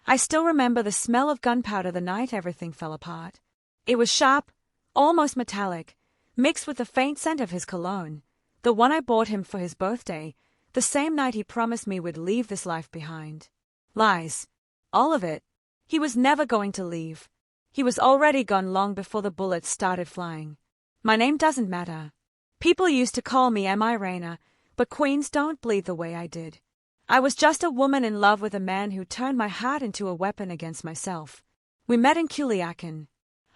I still remember the smell of gunpowder the night everything fell apart. It was sharp, almost metallic, mixed with the faint scent of his cologne, the one I bought him for his birthday, the same night he promised me we'd leave this life behind. Lies. All of it. He was never going to leave. He was already gone long before the bullets started flying. My name doesn't matter. People used to call me M.I. Raina, but queens don't bleed the way I did. I was just a woman in love with a man who turned my heart into a weapon against myself. We met in Culiacán.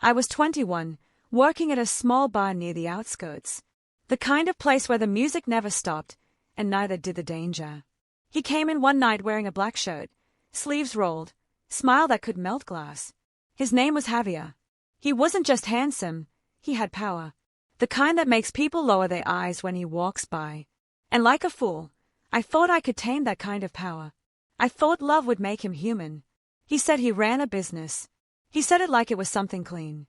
I was 21, working at a small bar near the outskirts. The kind of place where the music never stopped, and neither did the danger. He came in one night wearing a black shirt, sleeves rolled, smile that could melt glass. His name was Javier. He wasn't just handsome, he had power. The kind that makes people lower their eyes when he walks by. And like a fool, I thought I could tame that kind of power. I thought love would make him human. He said he ran a business. He said it like it was something clean.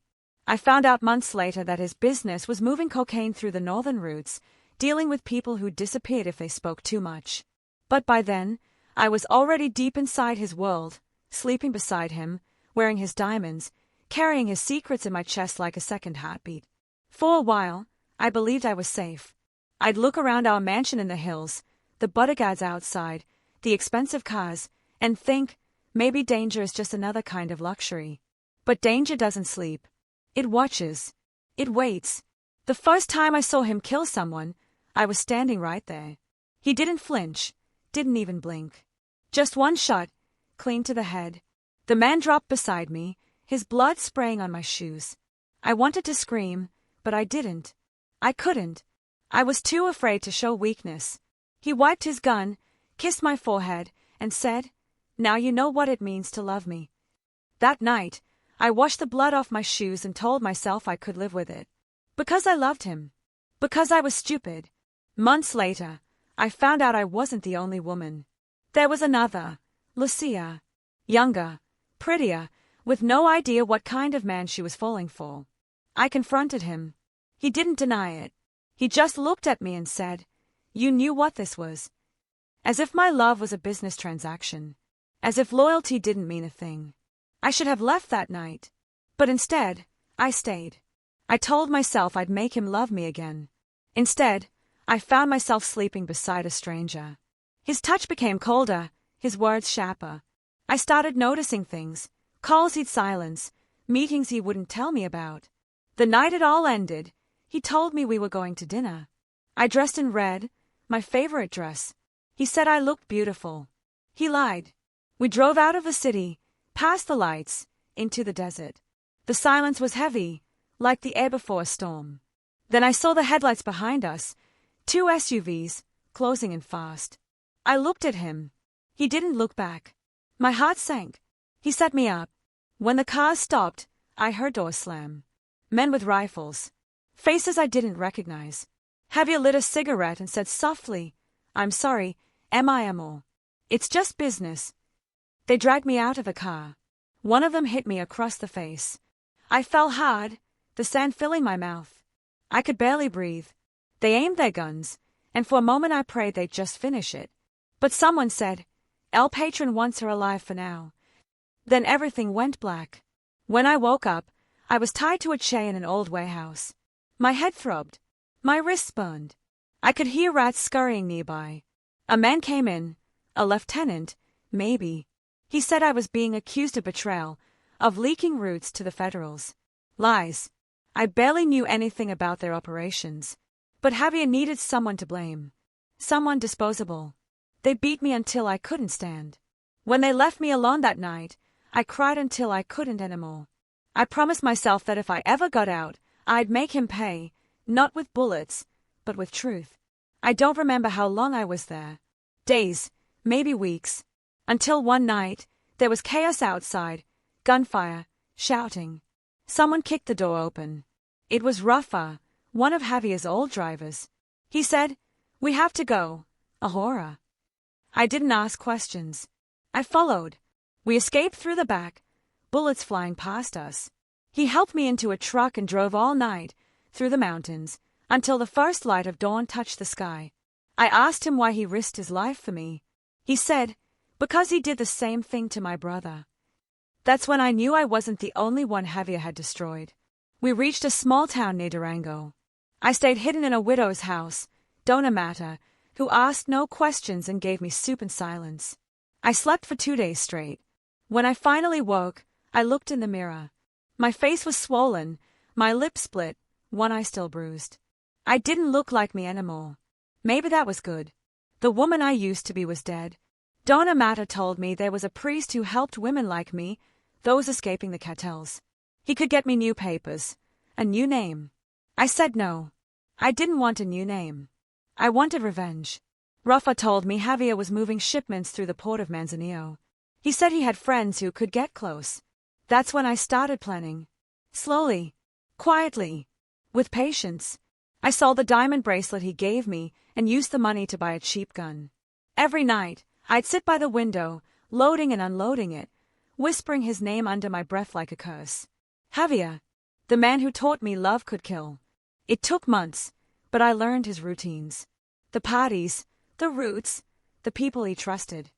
I found out months later that his business was moving cocaine through the northern routes, dealing with people who disappeared if they spoke too much. But by then, I was already deep inside his world, sleeping beside him, wearing his diamonds, carrying his secrets in my chest like a second heartbeat. For a while, I believed I was safe. I'd look around our mansion in the hills, the bodyguards outside, the expensive cars, and think, maybe danger is just another kind of luxury. But danger doesn't sleep. It watches. It waits. The first time I saw him kill someone, I was standing right there. He didn't flinch, didn't even blink. Just one shot, clean to the head. The man dropped beside me, his blood spraying on my shoes. I wanted to scream, but I didn't. I couldn't. I was too afraid to show weakness. He wiped his gun, kissed my forehead, and said, "Now you know what it means to love me." That night, I washed the blood off my shoes and told myself I could live with it. Because I loved him. Because I was stupid. Months later, I found out I wasn't the only woman. There was another, Lucia. Younger, prettier, with no idea what kind of man she was falling for. I confronted him. He didn't deny it. He just looked at me and said, "You knew what this was." As if my love was a business transaction. As if loyalty didn't mean a thing. I should have left that night. But instead, I stayed. I told myself I'd make him love me again. Instead, I found myself sleeping beside a stranger. His touch became colder, his words sharper. I started noticing things, calls he'd silence, meetings he wouldn't tell me about. The night it all ended, he told me we were going to dinner. I dressed in red, my favorite dress. He said I looked beautiful. He lied. We drove out of the city, past the lights, into the desert. The silence was heavy, like the air before a storm. Then I saw the headlights behind us, 2 SUVs, closing in fast. I looked at him. He didn't look back. My heart sank. He set me up. When the cars stopped, I heard doors slam. Men with rifles. Faces I didn't recognize. Javier lit a cigarette and said softly, "I'm sorry, M.I.M.O. It's just business." They dragged me out of the car. One of them hit me across the face. I fell hard, the sand filling my mouth. I could barely breathe. They aimed their guns, and for a moment I prayed they'd just finish it. But someone said, "El Patron wants her alive for now." Then everything went black. When I woke up, I was tied to a chair in an old warehouse. My head throbbed. My wrists burned. I could hear rats scurrying nearby. A man came in, a lieutenant, maybe. He said I was being accused of betrayal, of leaking routes to the Federals. Lies. I barely knew anything about their operations. But Javier needed someone to blame. Someone disposable. They beat me until I couldn't stand. When they left me alone that night, I cried until I couldn't anymore. I promised myself that if I ever got out, I'd make him pay, not with bullets, but with truth. I don't remember how long I was there. Days, maybe weeks. Until one night, there was chaos outside, gunfire, shouting. Someone kicked the door open. It was Rafa, one of Javier's old drivers. He said, "We have to go." A horror. I didn't ask questions. I followed. We escaped through the back, bullets flying past us. He helped me into a truck and drove all night, through the mountains, until the first light of dawn touched the sky. I asked him why he risked his life for me. He said, Because he did the same thing to my brother. That's when I knew I wasn't the only one Javier had destroyed. We reached a small town near Durango. I stayed hidden in a widow's house, Dona Mata, who asked no questions and gave me soup in silence. I slept for 2 days straight. When I finally woke, I looked in the mirror. My face was swollen, my lips split, one eye still bruised. I didn't look like me anymore. Maybe that was good. The woman I used to be was dead. Dona Mata told me there was a priest who helped women like me, those escaping the cartels. He could get me new papers, a new name. I said no. I didn't want a new name. I wanted revenge. Rafa told me Javier was moving shipments through the port of Manzanillo. He said he had friends who could get close. That's when I started planning. Slowly, quietly, with patience. I sold the diamond bracelet he gave me and used the money to buy a cheap gun. Every night, I'd sit by the window, loading and unloading it, whispering his name under my breath like a curse. Javier, the man who taught me love could kill. It took months, but I learned his routines. The parties, the routes, the people he trusted.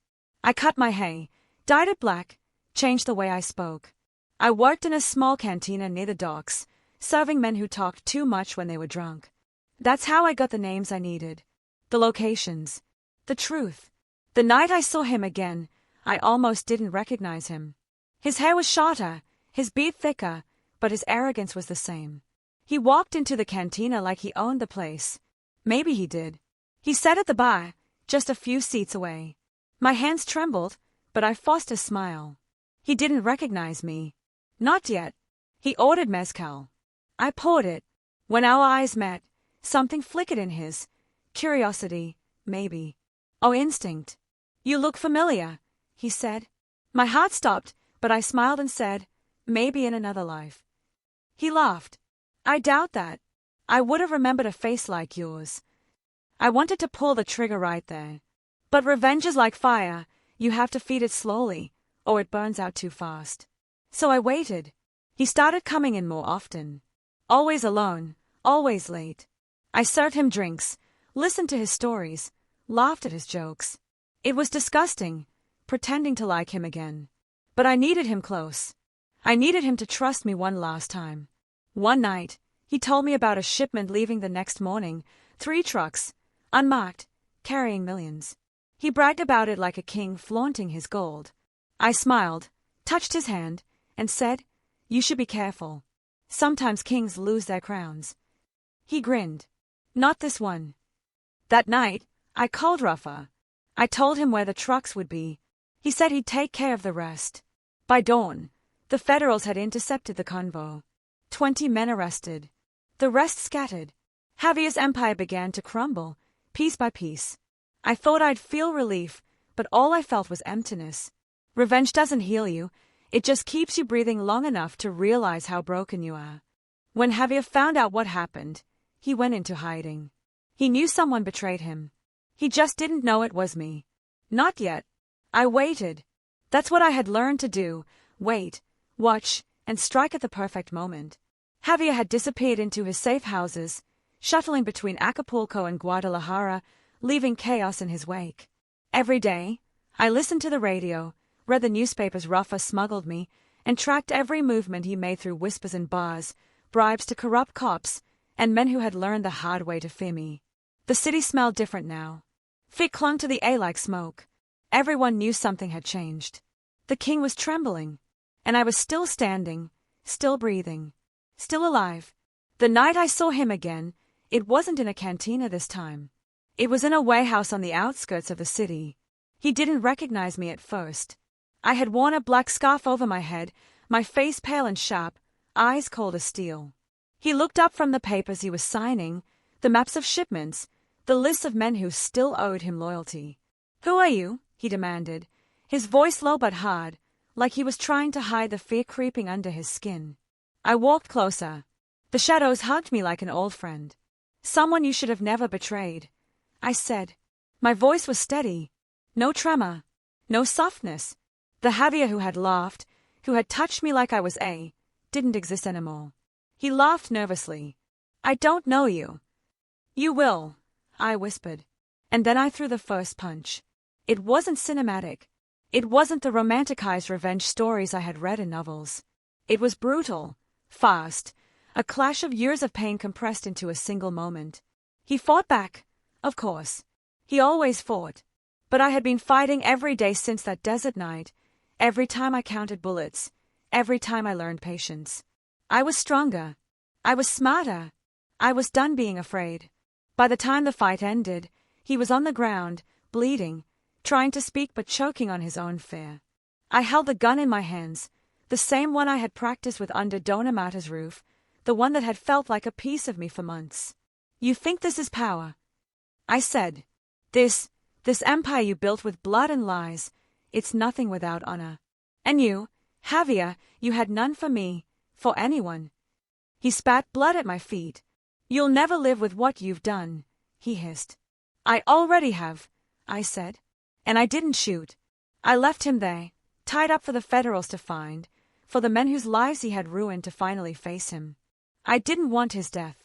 I cut my hair, dyed it black, changed the way I spoke. I worked in a small cantina near the docks, serving men who talked too much when they were drunk. That's how I got the names I needed. The locations. The truth. The night I saw him again, I almost didn't recognize him. His hair was shorter, his beard thicker, but his arrogance was the same. He walked into the cantina like he owned the place. Maybe he did. He sat at the bar, just a few seats away. My hands trembled, but I forced a smile. He didn't recognize me. Not yet. He ordered mezcal. I poured it. When our eyes met, something flickered in his. Curiosity, maybe. Oh, instinct. You look familiar, he said. My heart stopped, but I smiled and said, maybe in another life. He laughed. I doubt that. I would have remembered a face like yours. I wanted to pull the trigger right there. But revenge is like fire. You have to feed it slowly, or it burns out too fast. So I waited. He started coming in more often. Always alone, always late. I served him drinks, listened to his stories, laughed at his jokes. It was disgusting, pretending to like him again. But I needed him close. I needed him to trust me one last time. One night, he told me about a shipment leaving the next morning, 3 trucks, unmarked, carrying millions. He bragged about it like a king flaunting his gold. I smiled, touched his hand, and said, you should be careful. Sometimes kings lose their crowns. He grinned. Not this one. That night, I called Rafa. I told him where the trucks would be. He said he'd take care of the rest. By dawn, the Federals had intercepted the convoy. 20 men arrested. The rest scattered. Javier's empire began to crumble, piece by piece. I thought I'd feel relief, but all I felt was emptiness. Revenge doesn't heal you, it just keeps you breathing long enough to realize how broken you are. When Javier found out what happened, he went into hiding. He knew someone betrayed him. He just didn't know it was me. Not yet. I waited. That's what I had learned to do, wait, watch, and strike at the perfect moment. Javier had disappeared into his safe houses, shuttling between Acapulco and Guadalajara, leaving chaos in his wake. Every day, I listened to the radio, read the newspapers Rafa smuggled me, and tracked every movement he made through whispers in bars, bribes to corrupt cops, and men who had learned the hard way to fear me. The city smelled different now. Fear clung to the air like smoke. Everyone knew something had changed. The king was trembling, and I was still standing, still breathing, still alive. The night I saw him again, it wasn't in a cantina this time. It was in a warehouse on the outskirts of the city. He didn't recognize me at first. I had worn a black scarf over my head, my face pale and sharp, eyes cold as steel. He looked up from the papers he was signing, the maps of shipments, the lists of men who still owed him loyalty. Who are you? He demanded, his voice low but hard, like he was trying to hide the fear creeping under his skin. I walked closer. The shadows hugged me like an old friend. Someone you should have never betrayed, I said. My voice was steady. No tremor. No softness. The Javier who had laughed, who had touched me like I was didn't exist anymore. He laughed nervously. I don't know you. You will, I whispered. And then I threw the first punch. It wasn't cinematic. It wasn't the romanticized revenge stories I had read in novels. It was brutal, fast, a clash of years of pain compressed into a single moment. He fought back, of course. He always fought. But I had been fighting every day since that desert night, every time I counted bullets, every time I learned patience. I was stronger. I was smarter. I was done being afraid. By the time the fight ended, he was on the ground, bleeding, trying to speak but choking on his own fear. I held the gun in my hands, the same one I had practiced with under Don Amata's roof, the one that had felt like a piece of me for months. You think this is power? I said. This empire you built with blood and lies, it's nothing without honor. And you, Javier, you had none for me, for anyone. He spat blood at my feet. You'll never live with what you've done, he hissed. I already have, I said. And I didn't shoot. I left him there, tied up for the Federals to find, for the men whose lives he had ruined to finally face him. I didn't want his death.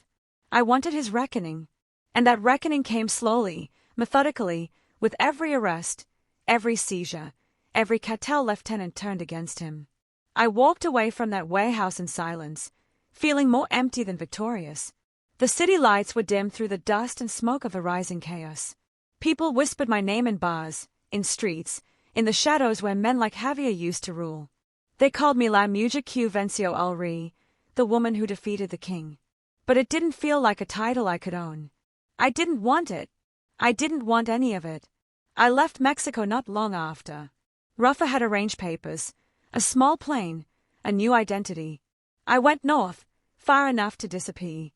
I wanted his reckoning. And that reckoning came slowly, methodically, with every arrest, every seizure, every cartel lieutenant turned against him. I walked away from that warehouse in silence, feeling more empty than victorious. The city lights were dim through the dust and smoke of the rising chaos. People whispered my name in bars, in streets, in the shadows where men like Javier used to rule. They called me La Mujer que venció al rey, the woman who defeated the king. But it didn't feel like a title I could own. I didn't want it. I didn't want any of it. I left Mexico not long after. Rafa had arranged papers, a small plane, a new identity. I went north, far enough to disappear.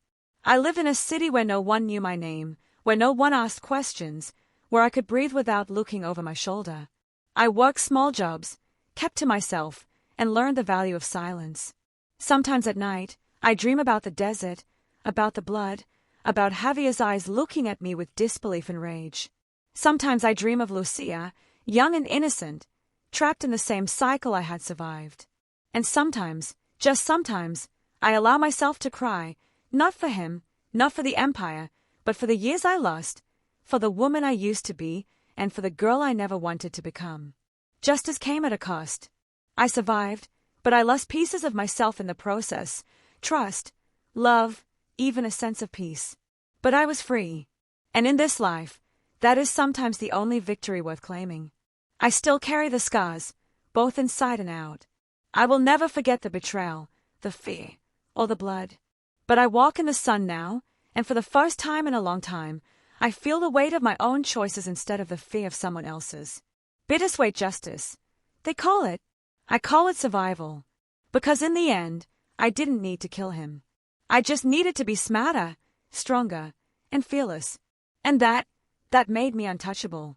I lived in a city where no one knew my name, where no one asked questions, where I could breathe without looking over my shoulder. I worked small jobs, kept to myself, and learned the value of silence. Sometimes at night, I dream about the desert, about the blood, about Javier's eyes looking at me with disbelief and rage. Sometimes I dream of Lucia, young and innocent, trapped in the same cycle I had survived. And sometimes, just sometimes, I allow myself to cry, not for him, not for the empire, but for the years I lost, for the woman I used to be, and for the girl I never wanted to become. Justice came at a cost. I survived, but I lost pieces of myself in the process, trust, love, even a sense of peace. But I was free. And in this life, that is sometimes the only victory worth claiming. I still carry the scars, both inside and out. I will never forget the betrayal, the fear, or the blood. But I walk in the sun now, and for the first time in a long time, I feel the weight of my own choices instead of the fear of someone else's. Bittersweet justice. They call it. I call it survival. Because in the end, I didn't need to kill him. I just needed to be smarter, stronger, and fearless. And that made me untouchable.